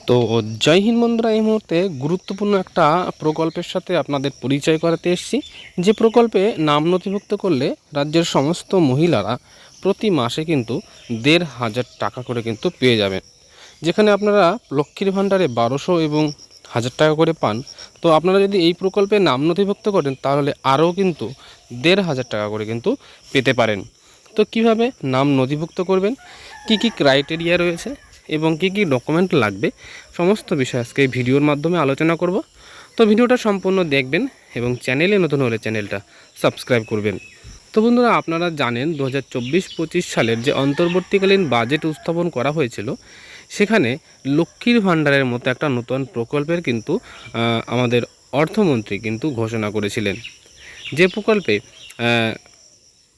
তো জয় হিন্দ বন্ধুরা, এই মুহূর্তে গুরুত্বপূর্ণ একটা প্রকল্পের সাথে আপনাদের পরিচয় করাতে এসেছি। যে প্রকল্পে নাম নথিভুক্ত করলে রাজ্যের সমস্ত মহিলারা প্রতি মাসে কিন্তু ১৫০০ টাকা করে কিন্তু পেয়ে যাবেন। যেখানে আপনারা লক্ষ্মীর ভাণ্ডারে ১২০০ এবং ১০০০ টাকা করে পান। তো আপনারা যদি এই প্রকল্পে নাম নথিভুক্ত করেন তাহলে আরও কিন্তু ১৫০০ টাকা করে কিন্তু পেতে পারেন। তো কিভাবে নাম নথিভুক্ত করবেন, কি কি ক্রাইটেরিয়া রয়েছে এবং কি কি ডকুমেন্ট লাগবে, সমস্ত বিষয় আজকে এই ভিডিওর মাধ্যমে আলোচনা করব। তো ভিডিওটা সম্পূর্ণ দেখবেন এবং চ্যানেলে নতুন হলে চ্যানেলটা সাবস্ক্রাইব করবেন। তো বন্ধুরা, আপনারা জানেন 2024-25 সালের যে অন্তর্বর্তীকালীন বাজেট উপস্থাপন করা হয়েছিল, সেখানে লক্ষ্মীর ভাণ্ডারের মতো একটা নতুন প্রকল্পের কিন্তু আমাদের অর্থমন্ত্রী কিন্তু ঘোষণা করেছিলেন। যে প্রকল্পে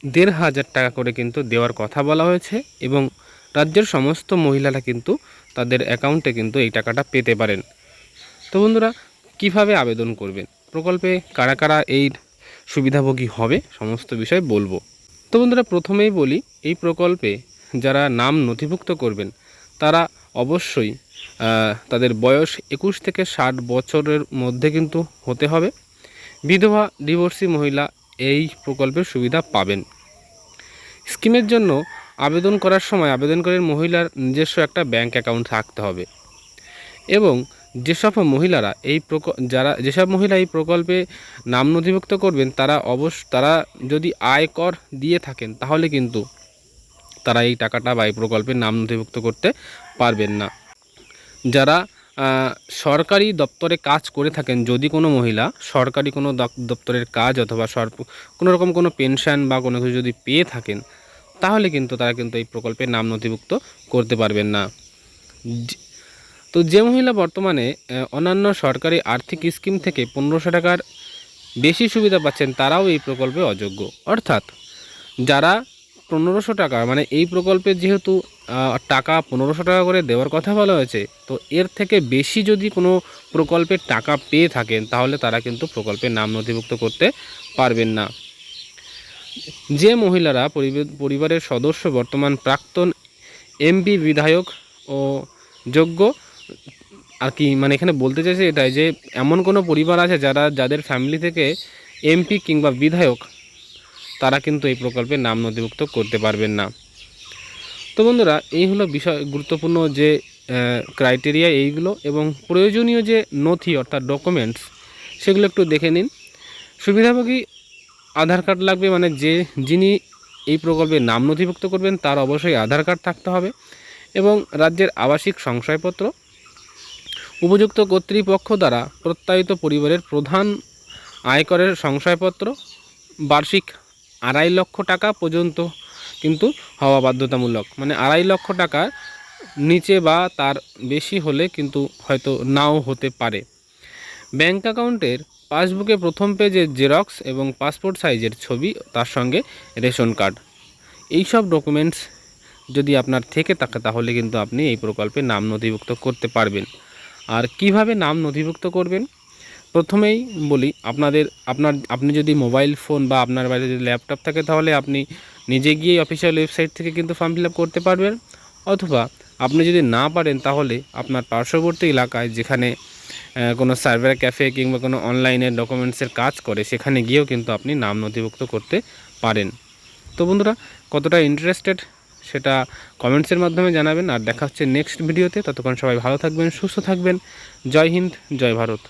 ১৫০০ টাকা করে কিন্তু দেওয়ার কথা বলা হয়েছে এবং রাজ্যের সমস্ত মহিলারা কিন্তু তাদের অ্যাকাউন্টে কিন্তু এই টাকাটা পেতে পারেন। তো বন্ধুরা, কিভাবে আবেদন করবেন, প্রকল্পে কারা কারা এই সুবিধাভোগী হবে, সমস্ত বিষয় বলবো। তো বন্ধুরা, প্রথমেই বলি, এই প্রকল্পে যারা নাম নথিভুক্ত করবেন তারা অবশ্যই তাদের বয়স ২১ থেকে ৬০ বছরের মধ্যে কিন্তু হতে হবে। বিধবা ডিভোর্সি মহিলা এই প্রকল্পের সুবিধা পাবেন। স্কিমের জন্য আবেদন করার সময় আবেদনকারীর মহিলার নিজস্ব একটা ব্যাংক অ্যাকাউন্ট থাকতে হবে এবং যেসব মহিলারা যেসব মহিলা এই প্রকল্পে নাম নথিভুক্ত করবেন তারা যদি আয়কর দিয়ে থাকেন তাহলে কিন্তু তারা এই টাকাটা বা এই প্রকল্পে নাম নথিভুক্ত করতে পারবেন না। যারা সরকারি দপ্তরে কাজ করে থাকেন, যদি কোনো মহিলা সরকারি কোনো দপ্তরের কাজ অথবা কোনো রকম কোনো পেনশন বা কোনো কিছু যদি পেয়ে থাকেন তাহলে কিন্তু তারা কিন্তু এই প্রকল্পে নাম নথিভুক্ত করতে পারবেন না। তো যে মহিলা বর্তমানে অন্যান্য সরকারি আর্থিক স্কিম থেকে ১৫০০ টাকার বেশি সুবিধা পাচ্ছেন তারাও এই প্রকল্পে অযোগ্য। অর্থাৎ যারা ১৫০০ টাকা, মানে এই প্রকল্পে যেহেতু টাকা ১৫০০ টাকা করে দেওয়ার কথা বলা হয়েছে, তো এর থেকে বেশি যদি কোনো প্রকল্পের টাকা পেয়ে থাকেন তাহলে তারা কিন্তু প্রকল্পে নাম নথিভুক্ত করতে পারবেন না। যে মহিলারা পরিবারের সদস্য বর্তমান প্রাক্তন এমপি, বিধায়ক ও যোগ্য আর কি, মানে এখানে বলতে চাইছে এটাই যে এমন কোনো পরিবার আছে যাদের ফ্যামিলি থেকে এমপি কিংবা বিধায়ক, তারা কিন্তু এই প্রকল্পে নাম নথিভুক্ত করতে পারবেন না। তো বন্ধুরা, এই হলো বিষয়, গুরুত্বপূর্ণ যে ক্রাইটেরিয়া এইগুলো এবং প্রয়োজনীয় যে নথি অর্থাৎ ডকুমেন্টস, সেগুলো একটু দেখে নিন। সুবিধাভোগী আধার কার্ড লাগবে, মানে যিনি এই প্রকল্পে নাম নথিভুক্ত করবেন তার অবশ্যই আধার কার্ড থাকতে হবে এবং রাজ্যের আবাসিক শংসাপত্র, উপযুক্ত কর্তৃপক্ষ দ্বারা প্রত্যায়িত পরিবারের প্রধান আয়করের শংসাপত্র, বার্ষিক ২.৫ লক্ষ টাকা পর্যন্ত কিন্তু হওয়া বাধ্যতামূলক, মানে ২.৫ লক্ষ টাকার নিচে বা তার বেশি হলে কিন্তু হয়তো নাও হতে পারে। ব্যাংক অ্যাকাউন্টের পাসবুকে প্রথম পেজের জেরক্স এবং পাসপোর্ট সাইজের ছবি, তার সঙ্গে রেশন কার্ড, এইসব ডকুমেন্টস যদি আপনার থেকে থাকে তাহলে কিন্তু আপনি এই প্রকল্পে নাম নথিভুক্ত করতে পারবেন। আর কিভাবে নাম নথিভুক্ত করবেন, প্রথমেই বলি, আপনি যদি মোবাইল ফোন বা আপনার বাড়িতে যদি ল্যাপটপ থাকে তাহলে আপনি নিজে গিয়ে অফিসিয়াল ওয়েবসাইট থেকে কিন্তু ফর্ম ফিল আপ করতে পারবেন, অথবা আপনি যদি না পারেন তাহলে আপনার পার্শ্ববর্তী এলাকায় যেখানে কোনো সার্ভার ক্যাফে কিংবা কোনো অনলাইনে ডকুমেন্টসের কাজ করে সেখানে গিয়েও কিন্তু আপনি নাম নথিভুক্ত করতে পারেন। তো বন্ধুরা, কতটা ইন্টারেস্টেড সেটা কমেন্টসের মাধ্যমে জানাবেন। আর দেখা হচ্ছে নেক্সট ভিডিওতে। ততক্ষণ সবাই ভালো থাকবেন, সুস্থ থাকবেন। জয় হিন্দ, জয় ভারত।